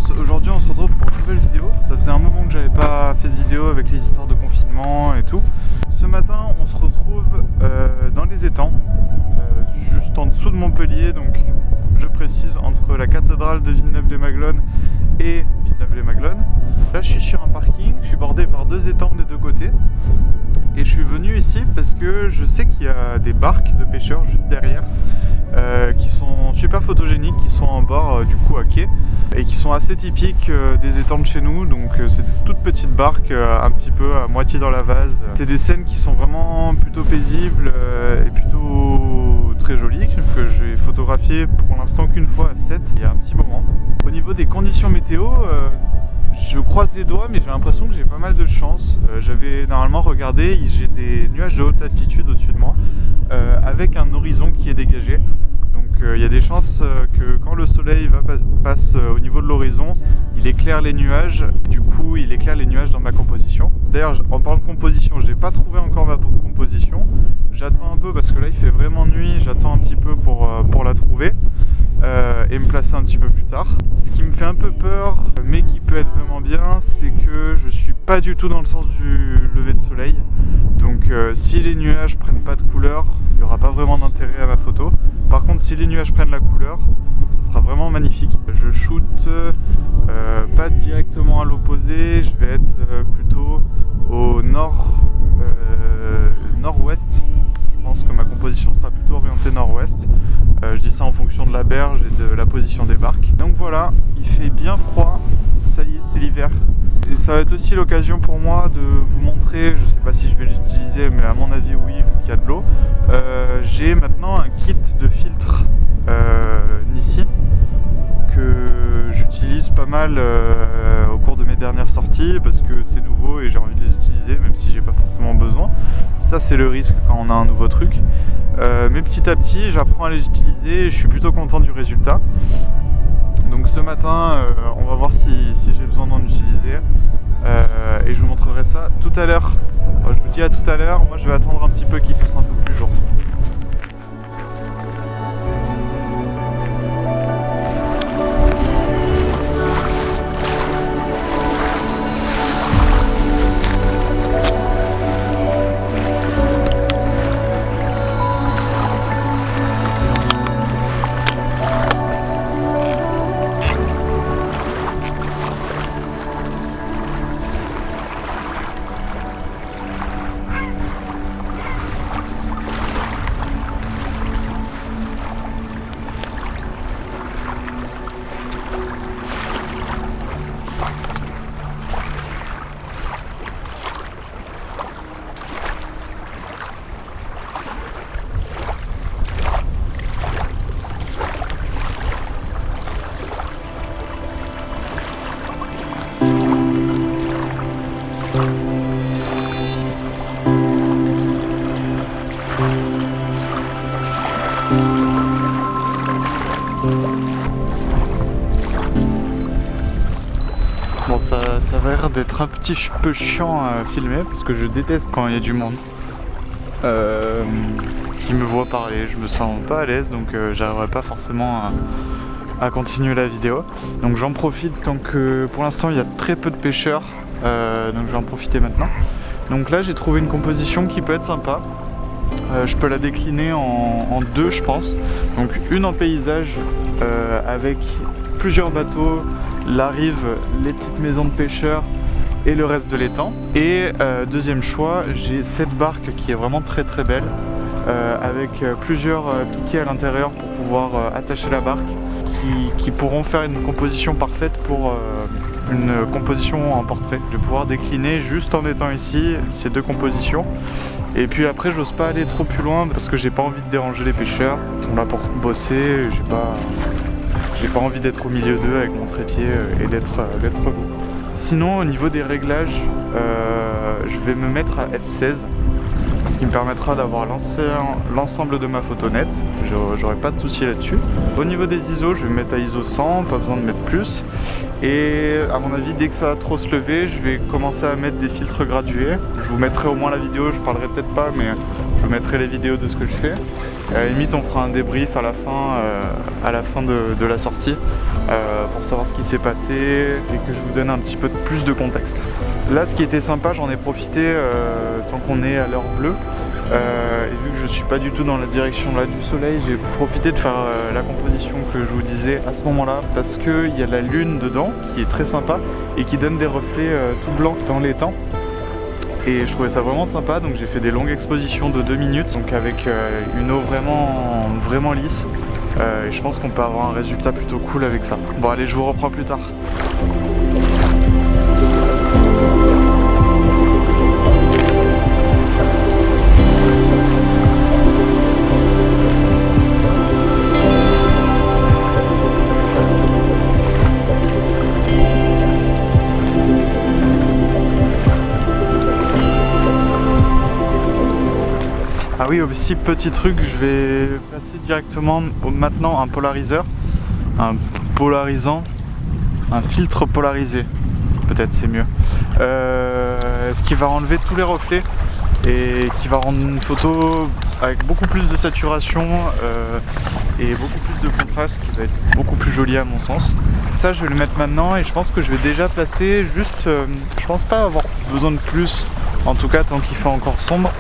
tous, aujourd'hui on se retrouve pour une nouvelle vidéo. Ça faisait un moment que j'avais pas fait de vidéo avec les histoires de confinement et tout. Ce matin on se retrouve dans les étangs, juste en dessous de Montpellier, donc je précise entre la cathédrale de Villeneuve-les-Maglones et Villeneuve-les-Maglones. Là je suis sur un parking, je suis bordé par deux étangs des deux côtés. Et je suis venu ici parce que je sais qu'il y a des barques de pêcheurs juste derrière qui sont super photogéniques, qui sont en bord du coup à quai et qui sont assez typiques des étangs de chez nous. Donc c'est des toutes petites barques un petit peu à moitié dans la vase. C'est des scènes qui sont vraiment plutôt paisibles et plutôt très jolies, que j'ai photographiées pour l'instant qu'une fois à 7 il y a un petit moment. Au niveau des conditions météo, je croise les doigts, mais j'ai l'impression que j'ai pas mal de chance. J'avais normalement regardé, j'ai des nuages de haute altitude au-dessus de moi, avec un horizon qui est dégagé. Donc il y a des chances que quand le soleil passe au niveau de l'horizon, il éclaire les nuages. Du coup, il éclaire les nuages dans ma composition. D'ailleurs, en parlant de composition, je n'ai pas trouvé encore ma composition. J'attends un peu parce que là, il fait vraiment nuit. J'attends un petit peu pour la trouver. Et me placer un petit peu plus tard. Ce qui me fait un peu peur, mais qui peut être vraiment bien, c'est que je suis pas du tout dans le sens du lever de soleil. Donc si les nuages prennent pas de couleur, il n'y aura pas vraiment d'intérêt à ma photo. Par contre, si les nuages prennent la couleur, ça sera vraiment magnifique. Je shoot pas directement à l'opposé, je vais être plutôt au nord-ouest. Je pense que ma composition sera plutôt orientée nord-ouest. Je dis ça en fonction de la berge et de la position des barques. Donc voilà, il fait bien froid, ça y est, c'est l'hiver. Et ça va être aussi l'occasion pour moi de vous montrer, je sais pas si je vais l'utiliser, mais à mon avis oui, vu qu'il y a de l'eau. J'ai maintenant un kit de filtre Nissin que j'utilise pas mal au cours de mes dernières sorties parce que c'est nouveau et j'ai envie de les utiliser même si j'ai pas forcément besoin. Ça c'est le risque quand on a un nouveau truc. Mais petit à petit j'apprends à les utiliser et je suis plutôt content du résultat. Donc ce matin on va voir si j'ai besoin d'en utiliser et je vous montrerai ça tout à l'heure. Je vous dis à tout à l'heure, moi je vais attendre un petit peu qu'il fasse un peu plus jour. Bon, ça va l'air d'être un petit peu chiant à filmer parce que je déteste quand il y a du monde qui me voit parler. Je me sens pas à l'aise, donc j'arriverai pas forcément à continuer la vidéo. Donc j'en profite tant que pour l'instant il y a très peu de pêcheurs, donc je vais en profiter maintenant. Donc là j'ai trouvé une composition qui peut être sympa. Je peux la décliner en deux je pense. Donc une en paysage avec plusieurs bateaux, la rive, les petites maisons de pêcheurs et le reste de l'étang. Et deuxième choix, j'ai cette barque qui est vraiment très très belle avec plusieurs piquets à l'intérieur pour pouvoir attacher la barque qui pourront faire une composition parfaite pour une composition en portrait. Je vais pouvoir décliner juste en étant ici ces deux compositions. Et puis après j'ose pas aller trop plus loin parce que j'ai pas envie de déranger les pêcheurs. On là pour bosser, j'ai pas envie d'être au milieu d'eux avec mon trépied et d'être vous. Sinon au niveau des réglages, je vais me mettre à f16. Ce qui me permettra d'avoir l'ensemble de ma photo nette, j'aurai pas de soucis là-dessus. Au niveau des ISO, je vais me mettre à ISO 100, pas besoin de mettre plus. Et à mon avis, dès que ça va trop se lever, je vais commencer à mettre des filtres gradués. Je vous mettrai au moins la vidéo, je parlerai peut-être pas, mais je vous mettrai les vidéos de ce que je fais. Et à la limite on fera un débrief à la fin de la sortie pour savoir ce qui s'est passé et que je vous donne un petit peu plus de contexte. Là ce qui était sympa, j'en ai profité tant qu'on est à l'heure bleue. Et vu que je suis pas du tout dans la direction là du soleil, j'ai profité de faire la composition que je vous disais à ce moment-là, parce qu'il y a la lune dedans qui est très sympa et qui donne des reflets tout blancs dans l'étang. Et je trouvais ça vraiment sympa, donc j'ai fait des longues expositions de 2 minutes, donc avec une eau vraiment lisse. Et je pense qu'on peut avoir un résultat plutôt cool avec ça. Bon allez, je vous reprends plus tard. Ah oui, aussi petit truc, je vais passer directement maintenant un polariseur, un polarisant, un filtre polarisé, peut-être c'est mieux, ce qui va enlever tous les reflets et qui va rendre une photo avec beaucoup plus de saturation et beaucoup plus de contraste, qui va être beaucoup plus jolie à mon sens. Ça je vais le mettre maintenant et je pense que je vais déjà placer juste, je pense pas avoir besoin de plus, en tout cas tant qu'il fait encore sombre,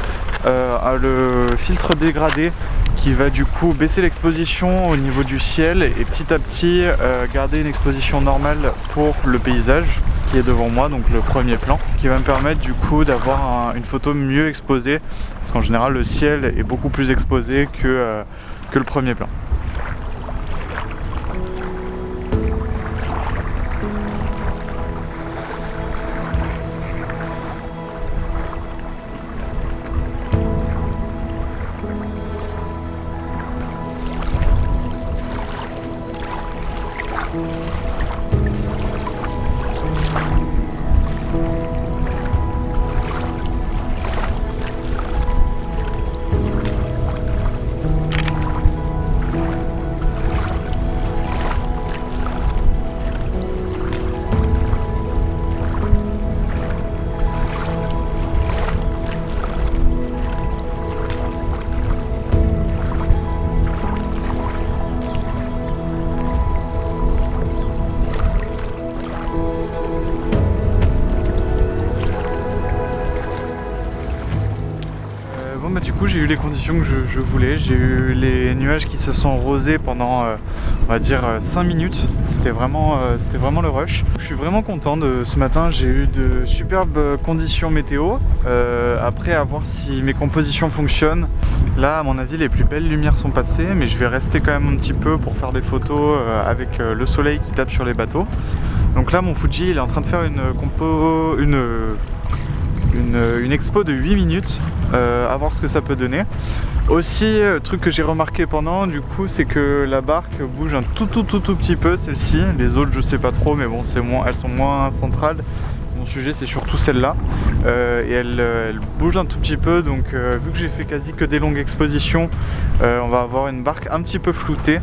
le filtre dégradé qui va du coup baisser l'exposition au niveau du ciel et petit à petit garder une exposition normale pour le paysage qui est devant moi, donc le premier plan, ce qui va me permettre du coup d'avoir une photo mieux exposée, parce qu'en général le ciel est beaucoup plus exposé que le premier plan. Du coup j'ai eu les conditions que je voulais, j'ai eu les nuages qui se sont rosés pendant on va dire 5 minutes, c'était vraiment le rush. Je suis vraiment content de ce matin, j'ai eu de superbes conditions météo, après à voir si mes compositions fonctionnent. Là à mon avis les plus belles lumières sont passées, mais je vais rester quand même un petit peu pour faire des photos avec le soleil qui tape sur les bateaux. Donc là mon Fuji il est en train de faire une expo de 8 minutes, à voir ce que ça peut donner. Aussi, truc que j'ai remarqué pendant, du coup, c'est que la barque bouge un tout petit peu, celle-ci. Les autres, je sais pas trop, mais bon, elles sont moins centrales. Mon sujet, c'est surtout celle-là. Et elle bouge un tout petit peu, donc vu que j'ai fait quasi que des longues expositions, on va avoir une barque un petit peu floutée.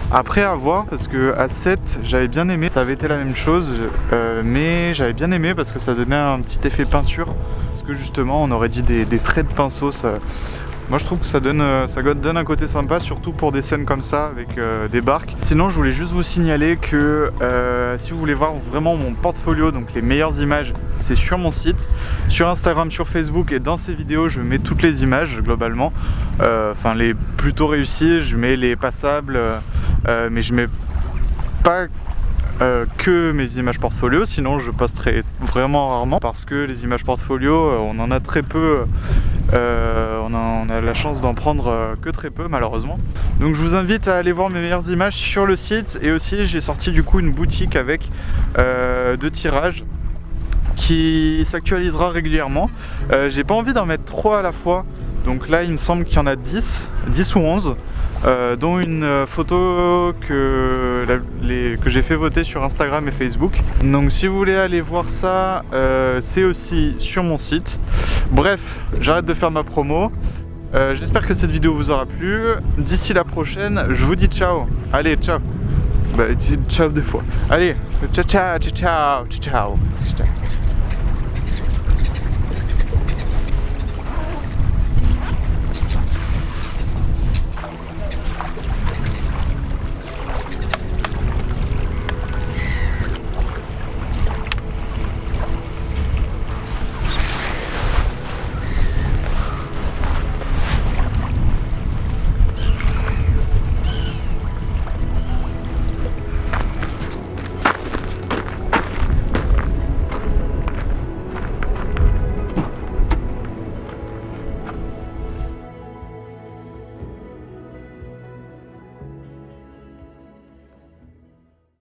Après à voir, parce que à 7 j'avais bien aimé, ça avait été la même chose, mais j'avais bien aimé parce que ça donnait un petit effet peinture, parce que justement on aurait dit des traits de pinceau. Moi je trouve que ça donne un côté sympa, surtout pour des scènes comme ça avec des barques. Sinon je voulais juste vous signaler que si vous voulez voir vraiment mon portfolio, donc les meilleures images, c'est sur mon site, sur Instagram, sur Facebook, et dans ces vidéos je mets toutes les images globalement, enfin les plutôt réussies, je mets les passables, mais je mets pas que mes images portfolio, sinon je posterai vraiment rarement, parce que les images portfolio on en a très peu, on a la chance d'en prendre que très peu malheureusement. Donc je vous invite à aller voir mes meilleures images sur le site, et aussi j'ai sorti du coup une boutique avec 2 tirages qui s'actualisera régulièrement. J'ai pas envie d'en mettre 3 à la fois, donc là il me semble qu'il y en a 10 ou 11. Dont une photo que j'ai fait voter sur Instagram et Facebook. Donc si vous voulez aller voir ça, c'est aussi sur mon site. Bref, j'arrête de faire ma promo. J'espère que cette vidéo vous aura plu. D'ici la prochaine, je vous dis ciao. Allez, ciao. Bah, ciao 2 fois. Allez, ciao.